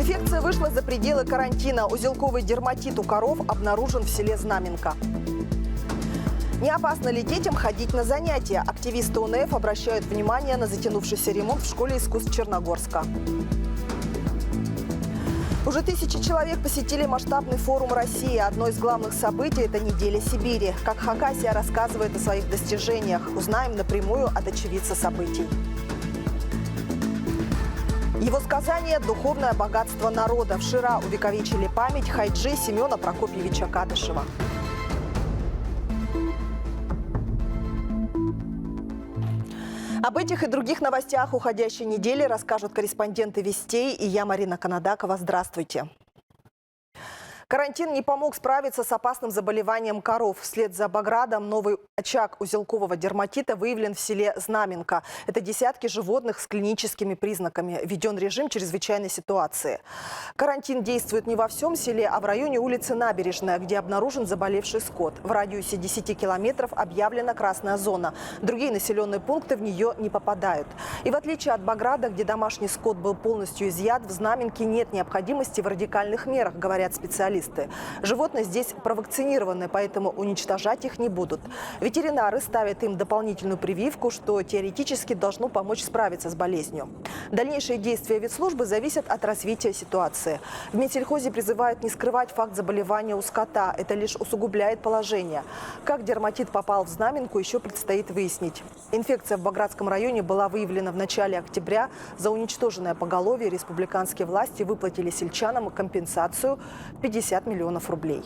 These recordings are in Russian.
Инфекция вышла за пределы карантина. Узелковый дерматит у коров обнаружен в селе Знаменка. Не опасно ли детям ходить на занятия? Активисты УНФ обращают внимание на затянувшийся ремонт в школе искусств Черногорска. Уже 1000 человек посетили масштабный форум России. Одно из главных событий – это неделя Сибири. Как Хакасия рассказывает о своих достижениях. Узнаем напрямую от очевидца событий. Его сказание – духовное богатство народа. В Шира увековечили память хайджи Семена Прокопьевича Кадышева. Об этих и других новостях уходящей недели расскажут корреспонденты «Вестей» и я, Марина Канадакова. Здравствуйте. Карантин не помог справиться с опасным заболеванием коров. Вслед за Баградом новый очаг узелкового дерматита выявлен в селе Знаменка. Это десятки животных с клиническими признаками. Введен режим чрезвычайной ситуации. Карантин действует не во всем селе, а в районе улицы Набережная, где обнаружен заболевший скот. В радиусе 10 километров объявлена красная зона. Другие населенные пункты в нее не попадают. И в отличие от Баграда, где домашний скот был полностью изъят, в Знаменке нет необходимости в радикальных мерах, говорят специалисты. Животные здесь провакцинированы, поэтому уничтожать их не будут. Ветеринары ставят им дополнительную прививку, что теоретически должно помочь справиться с болезнью. Дальнейшие действия ветслужбы зависят от развития ситуации. В Минсельхозе призывают не скрывать факт заболевания у скота. Это лишь усугубляет положение. Как дерматит попал в Знаменку, еще предстоит выяснить. Инфекция в Багратском районе была выявлена в начале октября. За уничтоженное поголовье республиканские власти выплатили сельчанам компенсацию 50 миллионов рублей.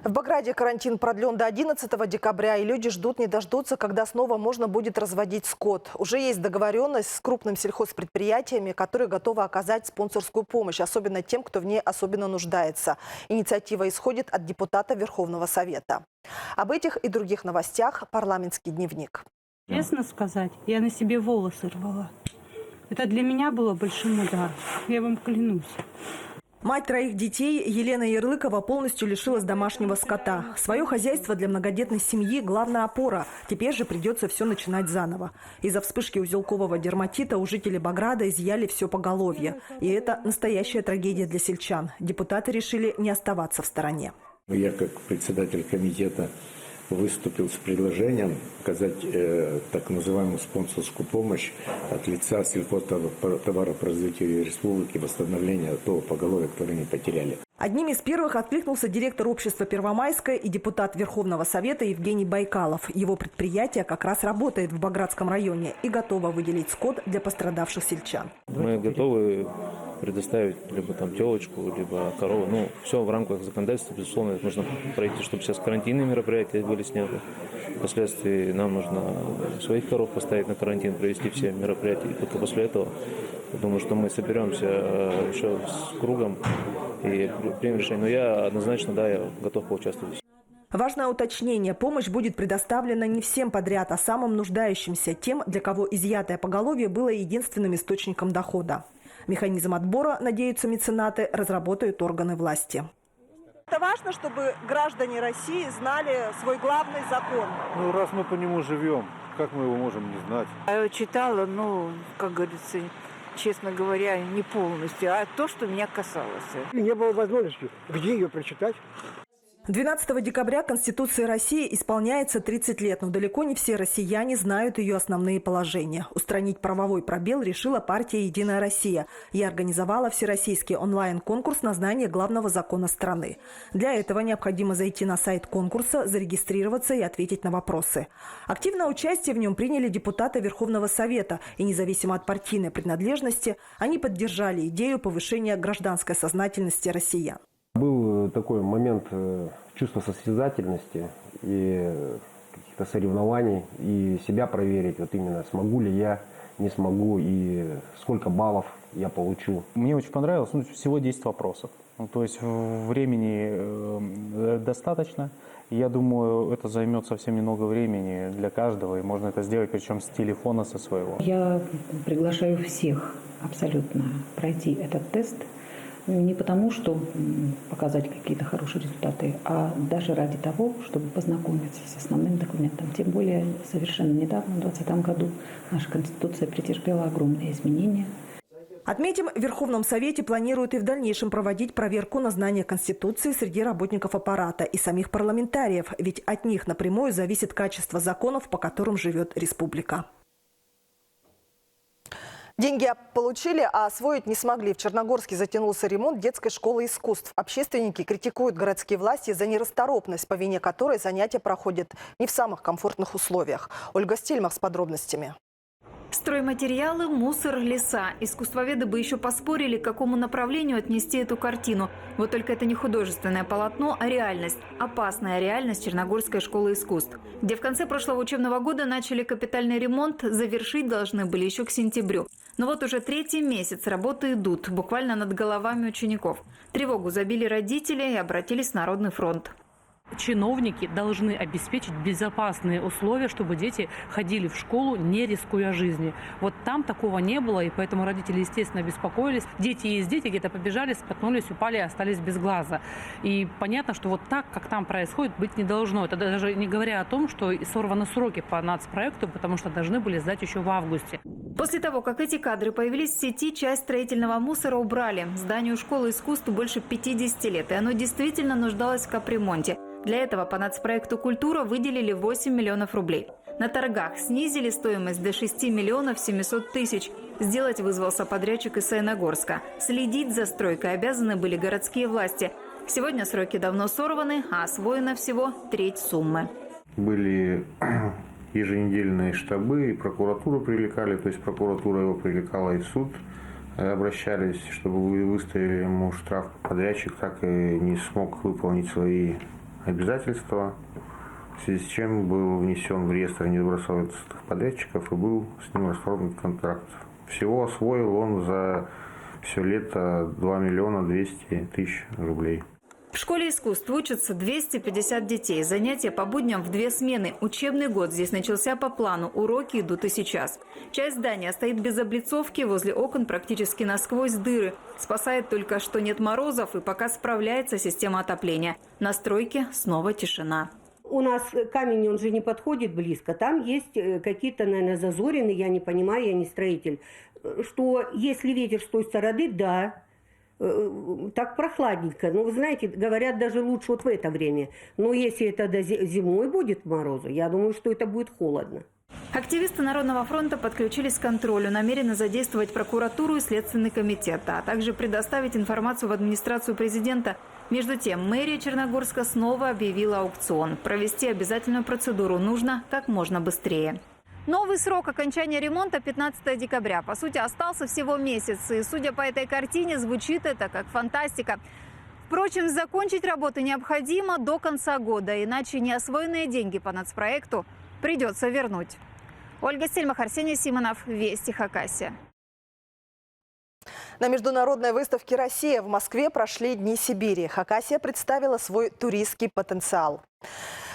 В Баграде карантин продлен до 11 декабря, и люди ждут не дождутся, когда снова можно будет разводить скот. Уже есть договоренность с крупными сельхозпредприятиями, которые готовы оказать спонсорскую помощь, особенно тем, кто в ней особенно нуждается. Инициатива исходит от депутата Верховного Совета. Об этих и других новостях парламентский дневник. Честно сказать, я на себе волосы рвала. Это для меня было большим ударом, я вам клянусь. Мать 3 детей Елена Ярлыкова полностью лишилась домашнего скота. Свое хозяйство для многодетной семьи – главная опора. Теперь же придется все начинать заново. Из-за вспышки узелкового дерматита у жителей Баграда изъяли все поголовье. И это настоящая трагедия для сельчан. Депутаты решили не оставаться в стороне. Я, как председатель комитета, выступил с предложением оказать так называемую спонсорскую помощь от лица сельхозтоваропроизводителей республики восстановления того поголовья, которое они потеряли. Одним из первых откликнулся директор общества «Первомайское» и депутат Верховного Совета Евгений Байкалов. Его предприятие как раз работает в Багратском районе и готово выделить скот для пострадавших сельчан. Мы готовы предоставить либо там телочку, либо корову. Ну, все в рамках законодательства, безусловно, это нужно пройти, чтобы сейчас карантинные мероприятия были сняты. Впоследствии нам нужно своих коров поставить на карантин, провести все мероприятия. И только после этого, я думаю, что мы соберемся еще с кругом и примем решение. Но я однозначно, да, я готов поучаствовать. Важное уточнение. Помощь будет предоставлена не всем подряд, а самым нуждающимся, тем, для кого изъятое поголовье было единственным источником дохода. Механизм отбора, надеются меценаты, разработают органы власти. Это важно, чтобы граждане России знали свой главный закон. Ну, раз мы по нему живем, как мы его можем не знать? Я читала, как говорится, честно говоря, не полностью, а то, что меня касалось. Не было возможности, где ее прочитать. 12 декабря Конституции России исполняется 30 лет, но далеко не все россияне знают ее основные положения. Устранить правовой пробел решила партия «Единая Россия» и организовала всероссийский онлайн-конкурс на знание главного закона страны. Для этого необходимо зайти на сайт конкурса, зарегистрироваться и ответить на вопросы. Активное участие в нем приняли депутаты Верховного Совета, и независимо от партийной принадлежности, они поддержали идею повышения гражданской сознательности россиян. Был такой момент чувства состязательности и каких-то соревнований, и себя проверить, вот именно смогу ли я, не смогу, и сколько баллов я получу. Мне очень понравилось, всего 10 вопросов. То есть времени достаточно. Я думаю, это займет совсем немного времени для каждого, и можно это сделать, причем с телефона, со своего. Я приглашаю всех абсолютно пройти этот тест. Не потому, что показать какие-то хорошие результаты, а даже ради того, чтобы познакомиться с основным документом. Тем более, совершенно недавно, в 2020 году, наша Конституция претерпела огромные изменения. Отметим, в Верховном Совете планируют и в дальнейшем проводить проверку на знание Конституции среди работников аппарата и самих парламентариев, ведь от них напрямую зависит качество законов, по которым живет республика. Деньги получили, а освоить не смогли. В Черногорске затянулся ремонт детской школы искусств. Общественники критикуют городские власти за нерасторопность, по вине которой занятия проходят не в самых комфортных условиях. Ольга Стельмах с подробностями. Стройматериалы, мусор, леса. Искусствоведы бы еще поспорили, к какому направлению отнести эту картину. Вот только это не художественное полотно, а реальность. Опасная реальность Черногорской школы искусств, где в конце прошлого учебного года начали капитальный ремонт, завершить должны были еще к сентябрю. Но вот уже 3-й месяц работы идут, буквально над головами учеников. Тревогу забили родители и обратились в Народный фронт. Чиновники должны обеспечить безопасные условия, чтобы дети ходили в школу, не рискуя жизнью. Вот там такого не было, и поэтому родители, естественно, беспокоились. Дети где-то побежали, споткнулись, упали, остались без глаза. И понятно, что вот так, как там происходит, быть не должно. Это даже не говоря о том, что сорваны сроки по нацпроекту, потому что должны были сдать еще в августе. После того, как эти кадры появились в сети, часть строительного мусора убрали. Зданию школы искусств больше 50 лет, и оно действительно нуждалось в капремонте. Для этого по нацпроекту «Культура» выделили 8 миллионов рублей. На торгах снизили стоимость до 6 миллионов 700 тысяч. Сделать вызвался подрядчик из Саяногорска. Следить за стройкой обязаны были городские власти. Сегодня сроки давно сорваны, а освоено всего треть суммы. Были еженедельные штабы, и прокуратуру привлекали, то есть прокуратура его привлекала, и суд обращались, чтобы выставили ему штраф. Подрядчик так и не смог выполнить свои обязательства, в связи с чем был внесен в реестр недобросовестных подрядчиков и был с ним расторгнут контракт. Всего освоил он за все лето 2 миллиона 200 тысяч рублей. В школе искусств учатся 250 детей. Занятия по будням в 2 смены. Учебный год здесь начался по плану. Уроки идут и сейчас. Часть здания стоит без облицовки. Возле окон практически насквозь дыры. Спасает только, что нет морозов и пока справляется система отопления. На стройке снова тишина. У нас камень, он же не подходит близко. Там есть какие-то, наверное, зазорины, я не понимаю, я не строитель. Что если ветер с той стороны, да, так прохладненько. Но вы знаете, говорят, даже лучше вот в это время. Но если это зимой будет морозу, я думаю, что это будет холодно. Активисты Народного фронта подключились к контролю, намерены задействовать прокуратуру и Следственный комитет, а также предоставить информацию в администрацию президента. Между тем, мэрия Черногорска снова объявила аукцион. Провести обязательную процедуру нужно как можно быстрее. Новый срок окончания ремонта – 15 декабря. По сути, остался всего месяц. И, судя по этой картине, звучит это как фантастика. Впрочем, закончить работы необходимо до конца года, иначе неосвоенные деньги по нацпроекту придется вернуть. Ольга Стельмах, Арсений Симонов, Вести, Хакасия. На международной выставке «Россия» в Москве прошли Дни Сибири. Хакасия представила свой туристский потенциал.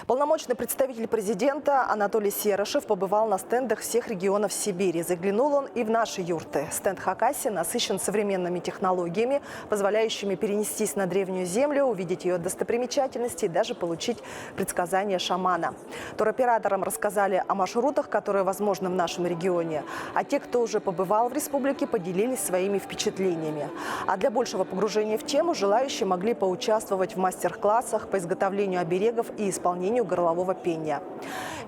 Полномочный представитель президента Анатолий Серышев побывал на стендах всех регионов Сибири. Заглянул он и в наши юрты. Стенд Хакасии насыщен современными технологиями, позволяющими перенестись на древнюю землю, увидеть ее достопримечательности и даже получить предсказания шамана. Туроператорам рассказали о маршрутах, которые возможны в нашем регионе. А те, кто уже побывал в республике, поделились своими впечатлениями. А для большего погружения в тему желающие могли поучаствовать в мастер-классах по изготовлению оберегов и исполнению горлового пения.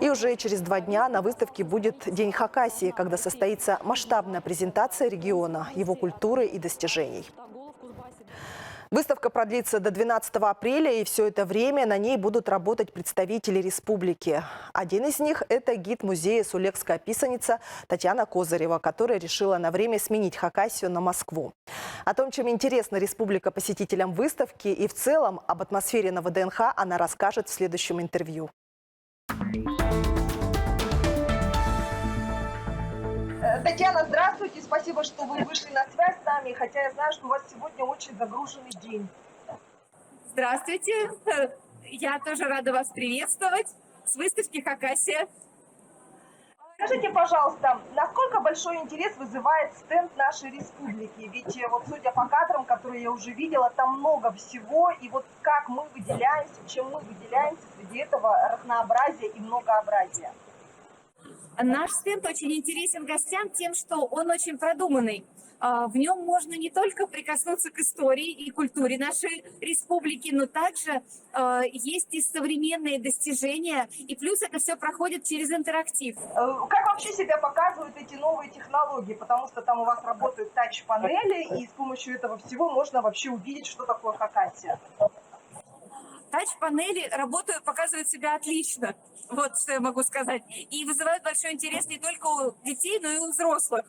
И уже через 2 дня на выставке будет День Хакасии, когда состоится масштабная презентация региона, его культуры и достижений. Выставка продлится до 12 апреля, и все это время на ней будут работать представители республики. Один из них – это гид музея «Сулекская писаница» Татьяна Козырева, которая решила на время сменить Хакасию на Москву. О том, чем интересна республика посетителям выставки и в целом об атмосфере на ВДНХ, она расскажет в следующем интервью. Татьяна, здравствуйте. Спасибо, что вы вышли на связь с нами, хотя я знаю, что у вас сегодня очень загруженный день. Здравствуйте. Я тоже рада вас приветствовать с выставки «Хакасия». Скажите, пожалуйста, насколько большой интерес вызывает стенд нашей республики? Ведь вот судя по кадрам, которые я уже видела, там много всего. И вот как мы выделяемся, чем мы выделяемся среди этого разнообразия и многообразия? Наш стенд очень интересен гостям тем, что он очень продуманный. В нем можно не только прикоснуться к истории и культуре нашей республики, но также есть и современные достижения, и плюс это все проходит через интерактив. Как вообще себя показывают эти новые технологии? Потому что там у вас работают тач-панели, и с помощью этого всего можно вообще увидеть, что такое Хакасия. Тач-панели работают, показывают себя отлично, вот что я могу сказать, и вызывают большой интерес не только у детей, но и у взрослых.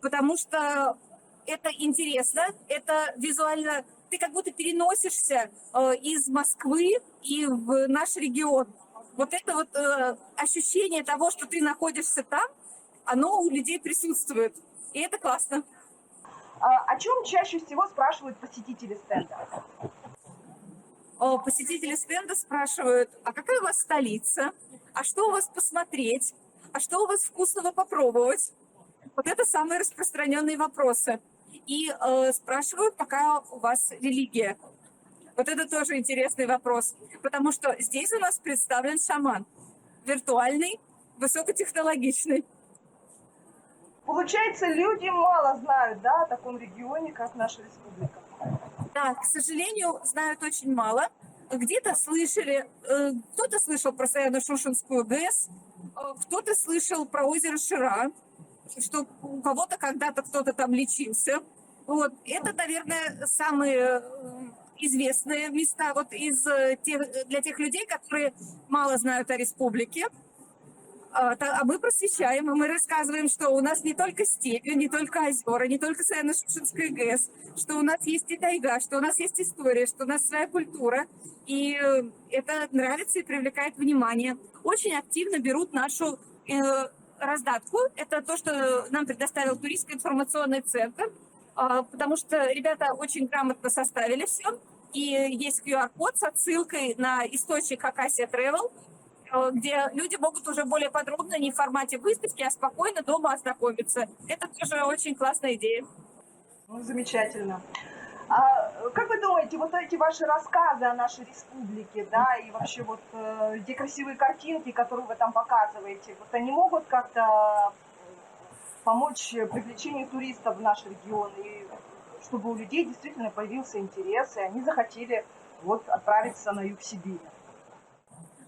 Потому что это интересно, это визуально, ты как будто переносишься из Москвы и в наш регион. Вот это вот ощущение того, что ты находишься там, оно у людей присутствует, и это классно. О чем чаще всего спрашивают посетители стенда? Посетители стенда спрашивают, а какая у вас столица, а что у вас посмотреть, а что у вас вкусного попробовать. Вот это самые распространенные вопросы. И спрашивают, какая у вас религия. Вот это тоже интересный вопрос, потому что здесь у нас представлен шаман. Виртуальный, высокотехнологичный. Получается, люди мало знают, да, о таком регионе, как наша республика. Да, к сожалению, знают очень мало. Где-то слышали, кто-то слышал про Саяно-Шушенскую ГЭС, кто-то слышал про озеро Шира, что у кого-то когда-то кто-то там лечился. Вот. Это, наверное, самые известные места вот для тех людей, которые мало знают о республике. А мы просвещаем, и мы рассказываем, что у нас не только степи, не только озера, не только Саяно-Шушенская ГЭС, что у нас есть и тайга, что у нас есть история, что у нас своя культура. И это нравится и привлекает внимание. Очень активно берут нашу раздатку. Это то, что нам предоставил туристский информационный центр, потому что ребята очень грамотно составили все. И есть QR-код с отсылкой на источник Хакасия Travel, где люди могут уже более подробно, не в формате выставки, а спокойно дома ознакомиться. Это тоже очень классная идея. Ну, замечательно. А как вы думаете, вот эти ваши рассказы о нашей республике, да, и вообще вот те красивые картинки, которые вы там показываете, вот они могут как-то помочь привлечению туристов в наш регион, и чтобы у людей действительно появился интерес, и они захотели вот отправиться на юг Сибири?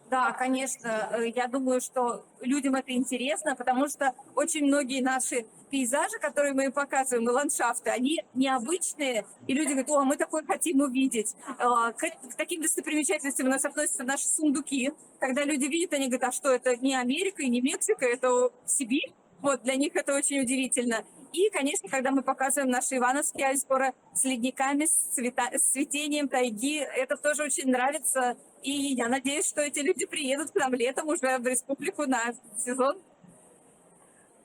Да, конечно, я думаю, что людям это интересно, потому что очень многие наши пейзажи, которые мы им показываем, и ландшафты, они необычные, и люди говорят, о, мы такое хотим увидеть. К таким достопримечательностям у нас относятся наши сундуки. Когда люди видят, они говорят, а что, это не Америка и не Мексика, это Сибирь. Вот, для них это очень удивительно. И, конечно, когда мы показываем наши Ивановские озера с ледниками, с цветением тайги, это тоже очень нравится. И я надеюсь, что эти люди приедут к нам летом уже в республику на сезон.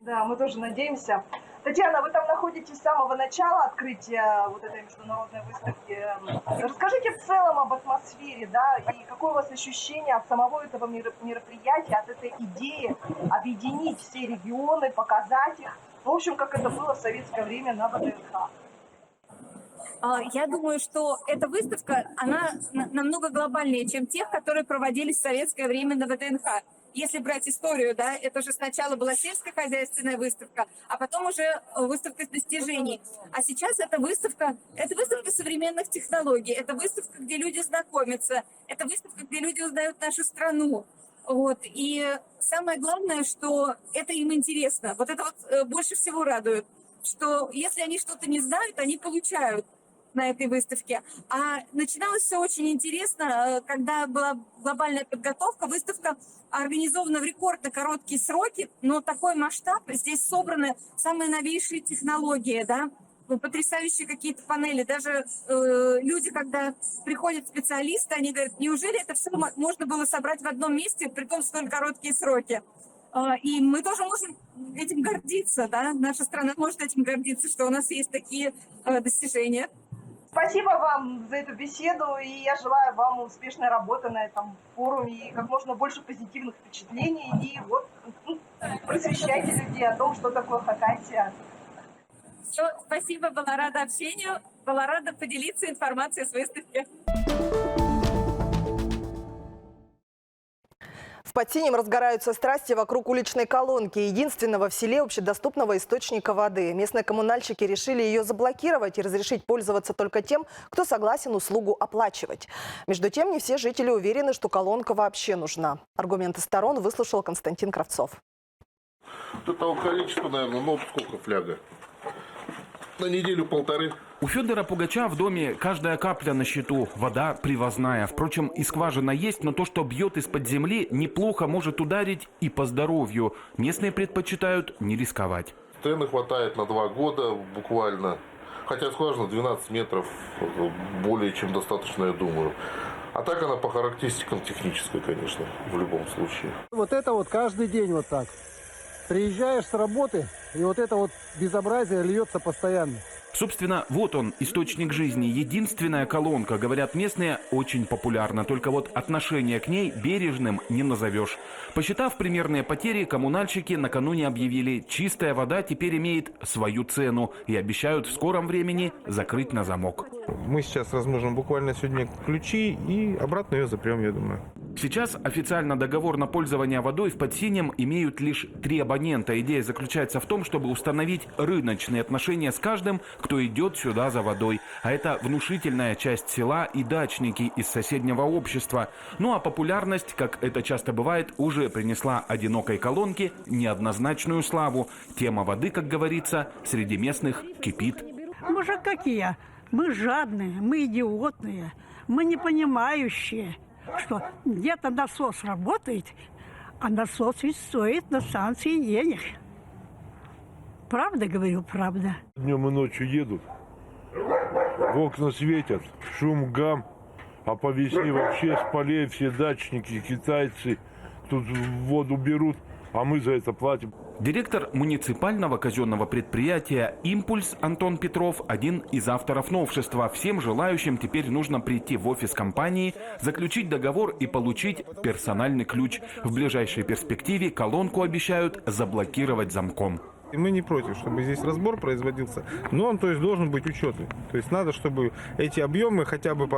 Да, мы тоже надеемся. Татьяна, вы там находитесь с самого начала открытия вот этой международной выставки. Расскажите в целом об атмосфере, да, и какое у вас ощущение от самого этого мероприятия, от этой идеи объединить все регионы, показать их, в общем, как это было в советское время на ВДНХ. Я думаю, что эта выставка, она намного глобальнее, чем тех, которые проводились в советское время на ВДНХ. Если брать историю, да, это же сначала была сельскохозяйственная выставка, а потом уже выставка достижений. А сейчас это выставка современных технологий, это выставка, где люди знакомятся, это выставка, где люди узнают нашу страну. Вот. И самое главное, что это им интересно. Вот это вот больше всего радует, что если они что-то не знают, они получают на этой выставке. А начиналось все очень интересно, когда была глобальная подготовка. Выставка организована в рекордно короткие сроки, но такой масштаб, здесь собраны самые новейшие технологии, да, потрясающие какие-то панели. Даже люди, когда приходят специалисты, они говорят, неужели это все можно было собрать в одном месте, при том столь короткие сроки? И мы тоже можем этим гордиться, да, наша страна может этим гордиться, что у нас есть такие достижения. Спасибо вам за эту беседу, и я желаю вам успешной работы на этом форуме, и как можно больше позитивных впечатлений, и вот просвещайте людей о том, что такое Хакасия. Все, спасибо, была рада общению, была рада поделиться информацией с выставки. Под Синим разгораются страсти вокруг уличной колонки, единственного в селе общедоступного источника воды. Местные коммунальщики решили ее заблокировать и разрешить пользоваться только тем, кто согласен услугу оплачивать. Между тем, не все жители уверены, что колонка вообще нужна. Аргументы сторон выслушал Константин Кравцов. Вот этого количества, наверное, ну сколько фляга? На неделю-полторы. У Федора Пугача в доме каждая капля на счету, вода привозная. Впрочем, и скважина есть, но то, что бьет из-под земли, неплохо может ударить и по здоровью. Местные предпочитают не рисковать. Цены хватает на 2 года буквально. Хотя скважина 12 метров, более чем достаточно, я думаю. А так она по характеристикам технической, конечно, в любом случае. Вот это вот каждый день вот так. Приезжаешь с работы, и вот это вот безобразие льется постоянно. Собственно, вот он, источник жизни. Единственная колонка, говорят местные, очень популярна. Только вот отношение к ней бережным не назовешь. Посчитав примерные потери, коммунальщики накануне объявили, чистая вода теперь имеет свою цену и обещают в скором времени закрыть на замок. Мы сейчас размножим буквально сегодня ключи и обратно ее запрем, я думаю. Сейчас официально договор на пользование водой в Подсинем имеют лишь 3 абонента. Идея заключается в том, чтобы установить рыночные отношения с каждым, кто идет сюда за водой. А это внушительная часть села и дачники из соседнего общества. Ну а популярность, как это часто бывает, уже принесла одинокой колонке неоднозначную славу. Тема воды, как говорится, среди местных кипит. Мы же какие? Мы жадные, мы идиотные, мы непонимающие, что где-то насос работает, а насос ведь стоит на станции денег. Правда говорю, правда. Днем и ночью едут, в окна светят, шум, гам, а по весне вообще с полей все дачники, китайцы тут воду берут, а мы за это платим. Директор муниципального казенного предприятия «Импульс» Антон Петров – один из авторов новшества. Всем желающим теперь нужно прийти в офис компании, заключить договор и получить персональный ключ. В ближайшей перспективе колонку обещают заблокировать замком. Мы не против, чтобы здесь разбор производился, но он, то есть, должен быть учетный. То есть надо, чтобы эти объемы хотя бы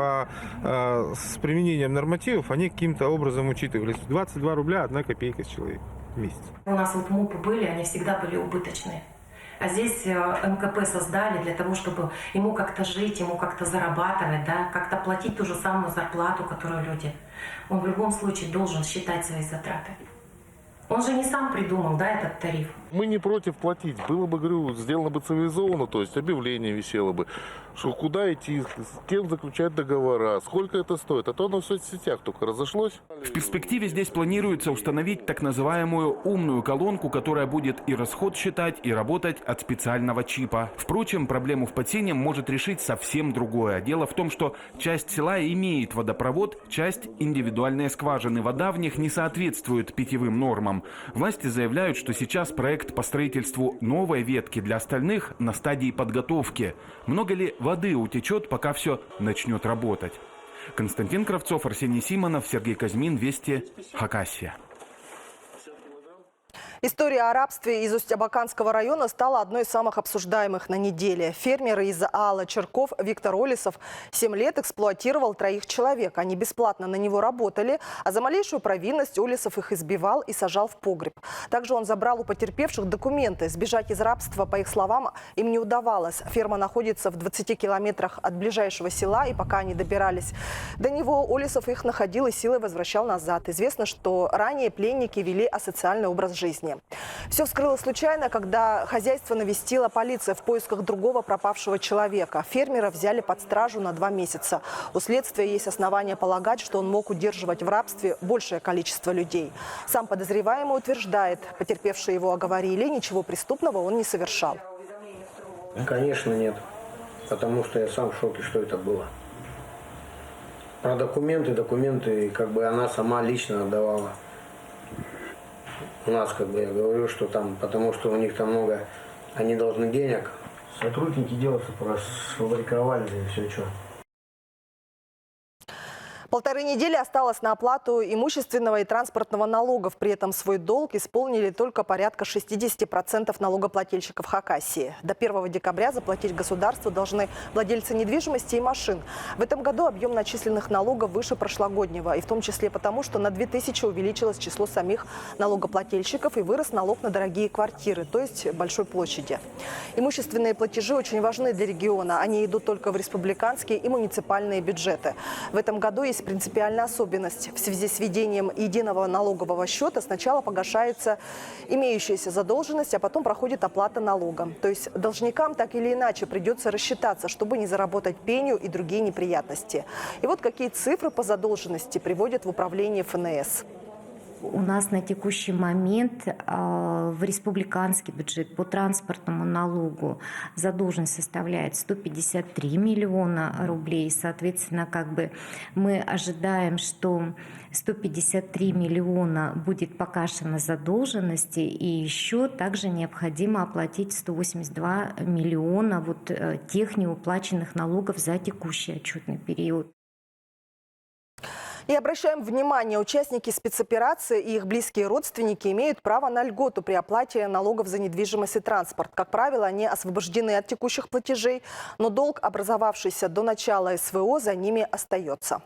с применением нормативов, они каким-то образом учитывались. 22 рубля 1 копейка с человека в месяц. У нас вот МУПы были, они всегда были убыточные. А здесь МКП создали для того, чтобы ему как-то жить, ему как-то зарабатывать, да, как-то платить ту же самую зарплату, которую люди. Он в любом случае должен считать свои затраты. Он же не сам придумал, да, этот тариф. Мы не против платить. Было бы, говорю, сделано бы цивилизованно, то есть объявление висело бы, что куда идти, с кем заключать договора, сколько это стоит. А то оно в соцсетях только разошлось. В перспективе здесь планируется установить так называемую умную колонку, которая будет и расход считать, и работать от специального чипа. Впрочем, проблему в Подсинем может решить совсем другое. Дело в том, что часть села имеет водопровод, часть – индивидуальные скважины. Вода в них не соответствует питьевым нормам. Власти заявляют, что сейчас проект по строительству новой ветки для остальных на стадии подготовки. Много ли воды утечет, пока все начнет работать? Константин Кравцов, Арсений Симонов, Сергей Казьмин, Вести, Хакасия. История о рабстве из Усть-Абаканского района стала одной из самых обсуждаемых на неделе. Фермер из Аала Черков Виктор Олесов 7 лет эксплуатировал 3 человек. Они бесплатно на него работали, а за малейшую провинность Олесов их избивал и сажал в погреб. Также он забрал у потерпевших документы. Сбежать из рабства, по их словам, им не удавалось. Ферма находится в 20 километрах от ближайшего села, и пока они добирались до него, Олесов их находил и силой возвращал назад. Известно, что ранее пленники вели асоциальный образ жизни. Все вскрылось случайно, когда хозяйство навестила полиция в поисках другого пропавшего человека. Фермера взяли под стражу на 2 месяца. У следствия есть основания полагать, что он мог удерживать в рабстве большее количество людей. Сам подозреваемый утверждает, потерпевшие его оговорили, ничего преступного он не совершал. Конечно, нет. Потому что я сам в шоке, что это было. Про документы как бы она сама лично отдавала. У нас, как бы, я говорю, что там, потому что у них там много, они должны денег. Сотрудники дело сфабриковали, и все, что. 1,5 недели осталось на оплату имущественного и транспортного налогов. При этом свой долг исполнили только порядка 60% налогоплательщиков Хакасии. До 1 декабря заплатить государству должны владельцы недвижимости и машин. В этом году объем начисленных налогов выше прошлогоднего. И в том числе потому, что на 2000 увеличилось число самих налогоплательщиков и вырос налог на дорогие квартиры, то есть большой площади. Имущественные платежи очень важны для региона. Они идут только в республиканские и муниципальные бюджеты. В этом году есть принципиальная особенность. В связи с введением единого налогового счета сначала погашается имеющаяся задолженность, а потом проходит оплата налога. То есть должникам так или иначе придется рассчитаться, чтобы не заработать пеню и другие неприятности. И вот какие цифры по задолженности приводят в управление ФНС. У нас на текущий момент в республиканский бюджет по транспортному налогу задолженность составляет 153 миллиона рублей. Соответственно, мы ожидаем, что 153 миллиона будет погашено задолженности, и еще также необходимо оплатить 182 миллиона тех неуплаченных налогов за текущий отчетный период. И обращаем внимание, участники спецоперации и их близкие родственники имеют право на льготу при оплате налогов за недвижимость и транспорт. Как правило, они освобождены от текущих платежей, но долг, образовавшийся до начала СВО, за ними остается.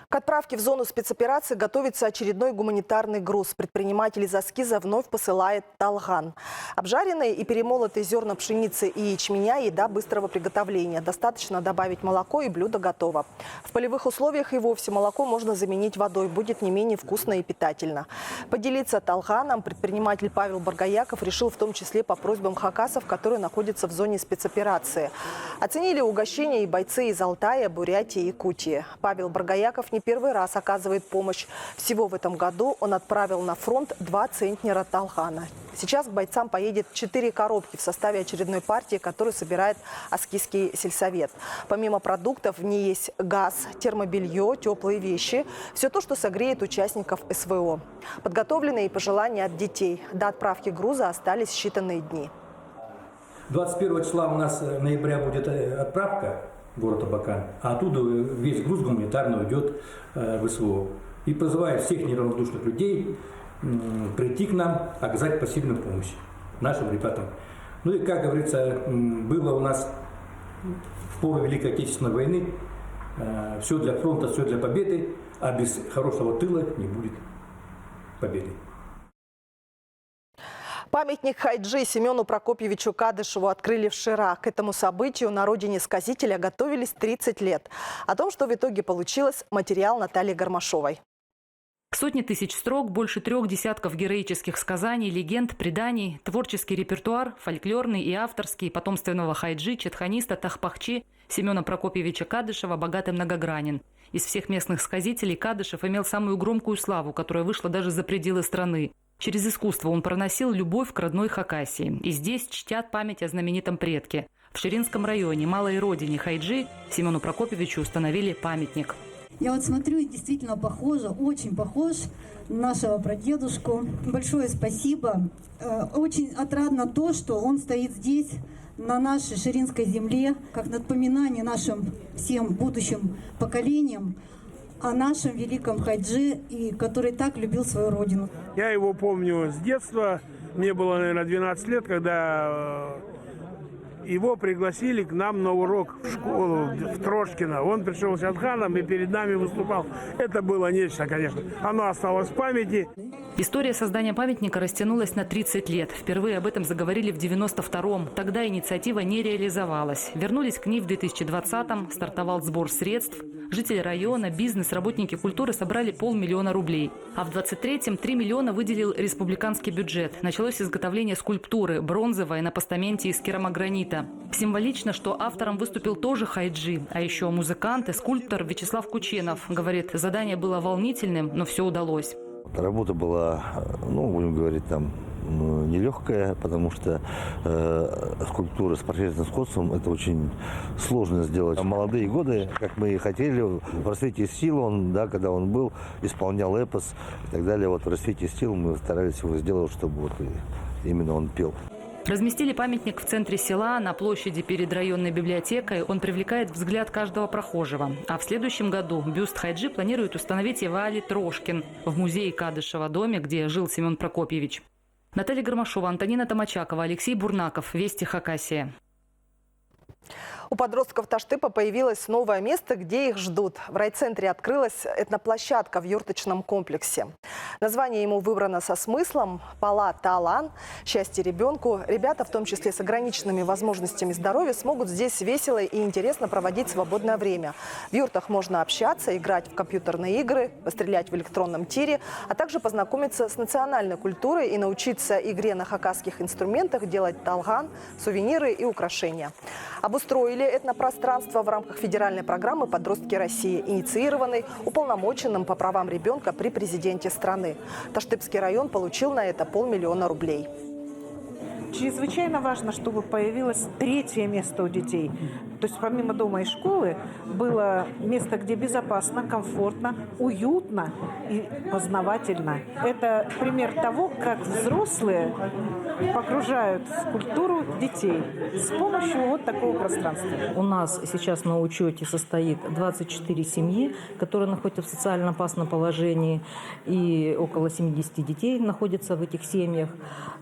К отправке в зону спецоперации готовится очередной гуманитарный груз. Предприниматель из Аскиза вновь посылает талган. Обжаренные и перемолотые зерна пшеницы и ячменя – еда быстрого приготовления. Достаточно добавить молоко, и блюдо готово. В полевых условиях и вовсе молоко можно заменить водой. Будет не менее вкусно и питательно. Поделиться талганом предприниматель Павел Баргаяков решил в том числе по просьбам хакасов, которые находятся в зоне спецоперации. Оценили угощение и бойцы из Алтая, Бурятии и Якутии. Павел Баргаяков не первый раз оказывает помощь. Всего в этом году он отправил на фронт 2 центнера талгана. Сейчас к бойцам поедет 4 коробки в составе очередной партии, которую собирает Аскизский сельсовет. Помимо продуктов в ней есть газ, термобелье, теплые вещи. Все то, что согреет участников СВО. Подготовлены и пожелания от детей. До отправки груза остались считанные дни. 21 числа у нас ноября будет отправка в город Абакан, а оттуда весь груз гуманитарный уйдет в СВО. И призывает всех неравнодушных людей прийти к нам, оказать посильную помощь нашим ребятам. Ну и, как говорится, было у нас в пору Великой Отечественной войны все для фронта, все для победы, а без хорошего тыла не будет победы. Памятник Хайджи Семену Прокопьевичу Кадышеву открыли в Шира. К этому событию на родине сказителя готовились 30 лет. О том, что в итоге получилось, материал Натальи Гармашовой. Сотни тысяч строк, больше 3 десятков героических сказаний, легенд, преданий, творческий репертуар, фольклорный и авторский, потомственного хайджи, четханиста, тахпахчи Семена Прокопьевича Кадышева богат и многогранен. Из всех местных сказителей Кадышев имел самую громкую славу, которая вышла даже за пределы страны. Через искусство он проносил любовь к родной Хакасии. И здесь чтят память о знаменитом предке. В Ширинском районе, малой родине Хайджи, Семену Прокопьевичу установили памятник. Я смотрю, и действительно похоже, очень похож на нашего прадедушку. Большое спасибо. Очень отрадно то, что он стоит здесь, на нашей Ширинской земле, как напоминание нашим всем будущим поколениям о нашем великом Хайджи, и который так любил свою родину. Я его помню с детства. Мне было, наверное, 12 лет, когда его пригласили к нам на урок в школу в Трошкино. Он пришел с Адханом и перед нами выступал. Это было нечто, конечно. Оно осталось в памяти. История создания памятника растянулась на 30 лет. Впервые об этом заговорили в 92-м. Тогда инициатива не реализовалась. Вернулись к ней в 2020-м. Стартовал сбор средств. Жители района, бизнес, работники культуры собрали 500 000 рублей. А в 23-м 3 миллиона выделил республиканский бюджет. Началось изготовление скульптуры бронзовой на постаменте из керамогранита. Символично, что автором выступил тоже Хайджи. А еще музыкант и скульптор Вячеслав Кученов. Говорит, задание было волнительным, но все удалось. Работа была, будем говорить, нелегкая, потому что скульптура с портретным сходством – это очень сложно сделать. В молодые годы, как мы и хотели, в «Расцвете сил» он, когда он был, исполнял эпос и так далее. В «Расцвете сил» мы старались его сделать, чтобы именно он пел. Разместили памятник в центре села, на площади перед районной библиотекой. Он привлекает взгляд каждого прохожего. А в следующем году бюст Хайджи планирует установить и в Али Трошкин в музее Кадышева, доме, где жил Семен Прокопьевич. Наталья Громашова, Антонина Томачакова, Алексей Бурнаков. Вести Хакасия. У подростков Таштыпа появилось новое место, где их ждут. В райцентре открылась этноплощадка в юрточном комплексе. Название ему выбрано со смыслом «Пала Талан» – «Счастье ребенку». Ребята, в том числе с ограниченными возможностями здоровья, смогут здесь весело и интересно проводить свободное время. В юртах можно общаться, играть в компьютерные игры, пострелять в электронном тире, а также познакомиться с национальной культурой и научиться игре на хакасских инструментах, делать талган, сувениры и украшения. Обустроили этнопространство в рамках федеральной программы «Подростки России», инициированной уполномоченным по правам ребенка при президенте страны. Таштыпский район получил на это 500 000 рублей. Чрезвычайно важно, чтобы появилось третье место у детей. То есть помимо дома и школы было место, где безопасно, комфортно, уютно и познавательно. Это пример того, как взрослые погружают в культуру детей с помощью вот такого пространства. У нас сейчас на учете состоит 24 семьи, которые находятся в социально опасном положении, и около 70 детей находятся в этих семьях.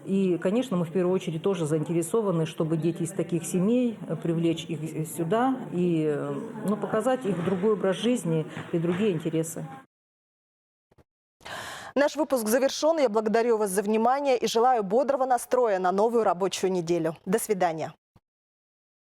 И, конечно, мы в первую очередь тоже заинтересованы, чтобы дети из таких семей привлечь их сюда и показать их другой образ жизни и другие интересы. Наш выпуск завершен. Я благодарю вас за внимание и желаю бодрого настроя на новую рабочую неделю. До свидания.